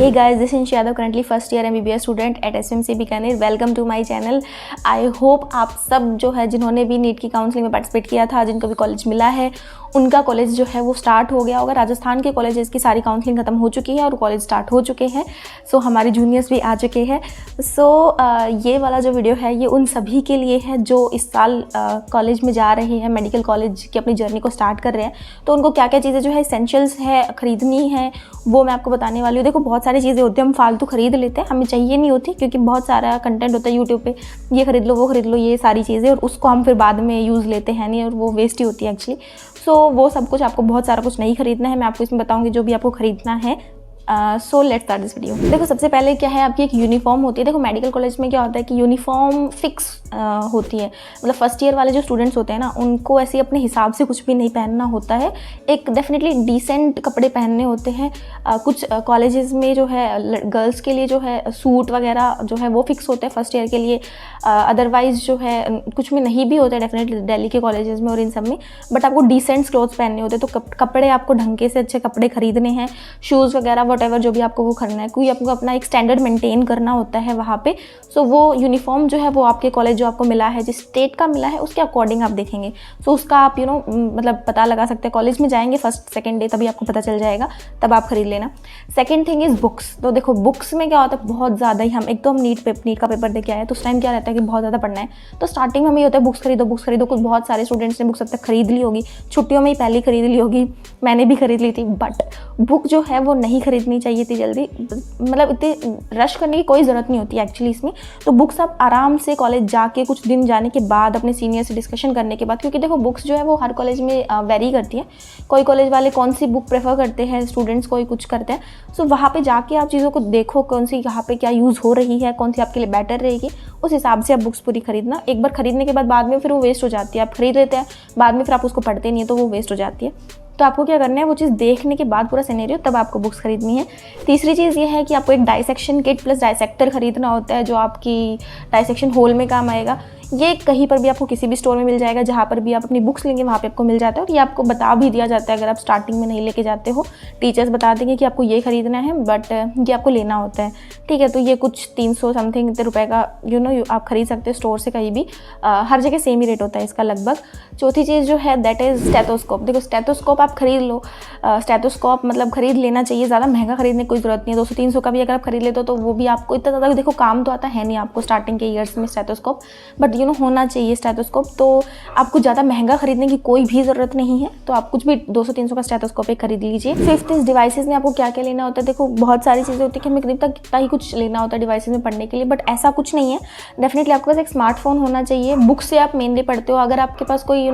Hey guys, this is Insha Yadav, currently first year MBBS student at SMC Bikaner. Welcome to my channel. I hope आप सब जो है जिन्होंने भी NEET की काउंसलिंग में पार्टिसिपेट किया था, जिनको भी कॉलेज मिला है, उनका कॉलेज जो है वो स्टार्ट हो गया होगा. राजस्थान के कॉलेजेस की सारी काउंसलिंग खत्म हो चुकी है और कॉलेज स्टार्ट हो चुके हैं. सो हमारे जूनियर्स भी आ चुके हैं. सो ये वाला जो वीडियो है ये उन सभी के लिए है जो इस साल कॉलेज में जा रहे हैं, मेडिकल कॉलेज की अपनी जर्नी को स्टार्ट कर रहे हैं. तो उनको क्या क्या चीज़ें जो है इसेंशियल्स है खरीदनी है वो मैं आपको बताने वाली हूँ. देखो बहुत सारी चीज़ें होती हैं हम फालतू खरीद लेते हैं, हमें चाहिए नहीं होती, क्योंकि बहुत सारा कंटेंट होता है यूट्यूब पे, ये खरीद लो वो खरीद लो ये सारी चीज़ें, और उसको हम फिर बाद में यूज़ लेते हैं नहीं और वो वेस्ट ही होती है एक्चुअली. सो वो सब कुछ आपको बहुत सारा कुछ नहीं खरीदना है. मैं आपको इसमें बताऊँगी जो भी आपको खरीदना है. So let's start this video. देखो सबसे पहले क्या है, आपकी एक यूनिफॉर्म होती है. देखो मेडिकल कॉलेज में क्या होता है कि यूनिफॉर्म फिक्स होती है. मतलब फर्स्ट ईयर वाले जो स्टूडेंट्स होते हैं ना, उनको ऐसे अपने हिसाब से कुछ भी नहीं पहनना होता है. एक डेफिनेटली डिसेंट कपड़े पहनने होते हैं. कुछ कॉलेजेस में जो है गर्ल्स के लिए जो है सूट वगैरह जो है वो फिक्स होते हैं फर्स्ट ईयर के लिए. अदरवाइज जो है कुछ में नहीं भी होता है डेफिनेटली दिल्ली के कॉलेजेस में और इन सब में. बट आपको डिसेंट क्लोथ्स पहनने होते हैं, तो कपड़े आपको ढंग से अच्छे कपड़े खरीदने हैं. शूज़ वगैरह वॉटेवर जो भी आपको वो खरीदना है, क्योंकि आपको अपना एक स्टैंडर्ड मेंटेन करना होता है वहाँ पे. सो वो यूनिफॉर्म जो है वो आपके कॉलेज जो आपको मिला है, जिस स्टेट का मिला है उसके अकॉर्डिंग आप देखेंगे. सो उसका आप मतलब पता लगा सकते हैं. कॉलेज में जाएंगे फर्स्ट सेकेंड डे तभी आपको पता चल जाएगा, तब आप खरीद लेना. Second thing is books. तो देखो बुक्स में क्या होता है, बहुत ज़्यादा ही हम नीट का पेपर दे के आए तो उस टाइम क्या रहता है कि बहुत ज़्यादा पढ़ना है. तो स्टार्टिंग में हमें होता है बुक्स खरीदो. कुछ बहुत सारे स्टूडेंट्स ने बुक्स अब तक खरीद ली होगी, छुट्टियों में ही पहले खरीद ली होगी, मैंने भी खरीद ली थी. बट बुक जो है वो नहीं खरीदनी चाहिए थी जल्दी. मतलब इतनी रश करने की कोई ज़रूरत नहीं होती एक्चुअली इसमें. तो बुक्स आप आराम से कॉलेज जाके कुछ दिन जाने के बाद अपने सीनियर से डिस्कशन करने के बाद, क्योंकि देखो बुक्स जो है वो हर कॉलेज में वेरी करती है. कोई कॉलेज वाले कौन सी बुक प्रेफर करते हैं स्टूडेंट्स, कोई कुछ करते हैं. सो वहाँ पे जाके आप चीज़ों को देखो कौन सी यहाँ पे क्या यूज़ हो रही है, कौन सी आपके लिए बेटर रहेगी, उस हिसाब से आप बुक्स पूरी खरीदना. एक बार खरीदने के बाद में फिर वो वेस्ट हो जाती है. आप खरीद लेते हैं, बाद में फिर आप उसको पढ़ते नहीं है तो वो वेस्ट हो जाती है. तो आपको क्या करना है, वो चीज़ देखने के बाद पूरा सिनेरियो तब आपको बुक्स खरीदनी है. तीसरी चीज़ ये है कि आपको एक डाइसेक्शन किट प्लस डाइसेक्टर खरीदना होता है, जो आपकी डाइसेक्शन होल में काम आएगा. ये कहीं पर भी आपको किसी भी स्टोर में मिल जाएगा, जहाँ पर भी आप अपनी बुक्स लेंगे वहाँ पे आपको मिल जाता है. और ये आपको बता भी दिया जाता है, अगर आप स्टार्टिंग में नहीं लेके जाते हो टीचर्स बता देंगे कि आपको ये खरीदना है, बट ये आपको लेना होता है. ठीक है, तो ये कुछ 300 समथिंग इतने रुपए का आप खरीद सकते हो स्टोर से कहीं भी. हर जगह सेम ही रेट होता है इसका लगभग. चौथी चीज़ जो है दैट इज़ स्टेथोस्कोप. देखो स्टेथोस्कोप आप खरीद लो. स्टेथोस्कोप मतलब खरीद लेना चाहिए, ज़्यादा महंगा खरीदने की कोई ज़रूरत नहीं है. 200-300 का भी अगर आप खरीद लेते हो तो वो भी आपको इतना ज़्यादा देखो काम तो आता है नहीं आपको स्टार्टिंग के ईयर्स में स्टेथोस्कोप, बट होना चाहिए स्टेथोस्कोप. तो आपको ज़्यादा महंगा खरीदने की कोई भी ज़रूरत नहीं है, तो आप कुछ भी 200-300 का स्टेथोस्कोप एक खरीद लीजिए. फिफ्थ इस डिवाइसेस में आपको क्या क्या लेना होता है. देखो बहुत सारी चीज़ें होती है कि हमें करीब तक कितना ही कुछ लेना होता है डिवाइसेस में पढ़ने के लिए, बट ऐसा कुछ नहीं है. डेफिनेटली आपके पास एक स्मार्टफोन होना चाहिए. बुक से आप मेनली पढ़ते हो, अगर आपके पास कोई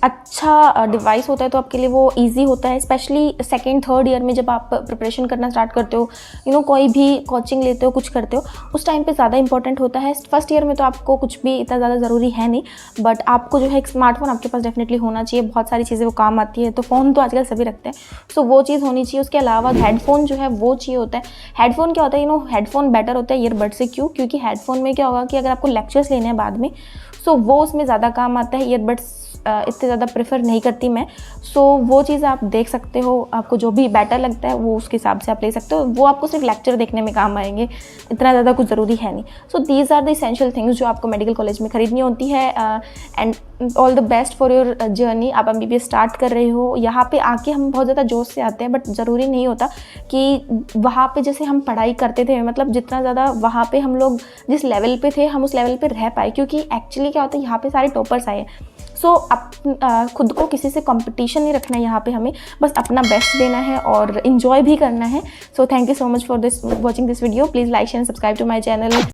अच्छा डिवाइस होता है तो आपके लिए वो ईजी होता है. स्पेशली सेकेंड थर्ड ईयर में जब आप प्रिपरेशन करना स्टार्ट करते हो, कोई भी कोचिंग लेते हो, कुछ करते हो, उस टाइम पे ज़्यादा इंपॉर्टेंट होता है. फर्स्ट ईयर में तो आपको कुछ भी इतना ज़्यादा ज़रूरी है नहीं, बट आपको जो है एक स्मार्टफोन आपके पास डेफिनेटली होना चाहिए. बहुत सारी चीज़ें वो काम आती है, तो फ़ोन तो आजकल सभी रखते हैं, सो वो चीज़ होनी चाहिए. उसके अलावा हेडफोन जो है वो चाहिए होता है. हेडफोन क्या होता है, हेडफोन बेटर होता है ईयरबड से. क्यों? क्योंकि हेडफोन में क्या होगा कि अगर आपको लेक्चर्स लेने हैं बाद में, सो वो उसमें ज़्यादा काम आता है. ईयरबड्स इतने ज़्यादा प्रेफर नहीं करती मैं. सो वो चीज़ आप देख सकते हो, आपको जो भी बेटर लगता है वो उसके हिसाब से आप ले सकते हो. वो आपको सिर्फ लेक्चर देखने में काम आएंगे, इतना ज़्यादा कुछ ज़रूरी है नहीं. So these are the essential things जो आपको मेडिकल कॉलेज में खरीदनी होती है. And all the best for your journey. आप MBBS स्टार्ट कर रहे हो, यहाँ पे आके हम बहुत ज़्यादा जोश से आते हैं, बट ज़रूरी नहीं होता कि वहाँ पे जैसे हम पढ़ाई करते थे, मतलब जितना ज़्यादा वहाँ पे हम लोग जिस लेवल पे थे हम उस लेवल पे रह पाए. क्योंकि एक्चुअली क्या होता है, यहाँ पे सारे टॉपर्स आए. सो खुद को किसी से कंपटीशन नहीं रखना है यहाँ पे, हमें बस अपना बेस्ट देना है और इन्जॉय भी करना है. So thank you so much for this watching this video. Please like share and subscribe to my channel.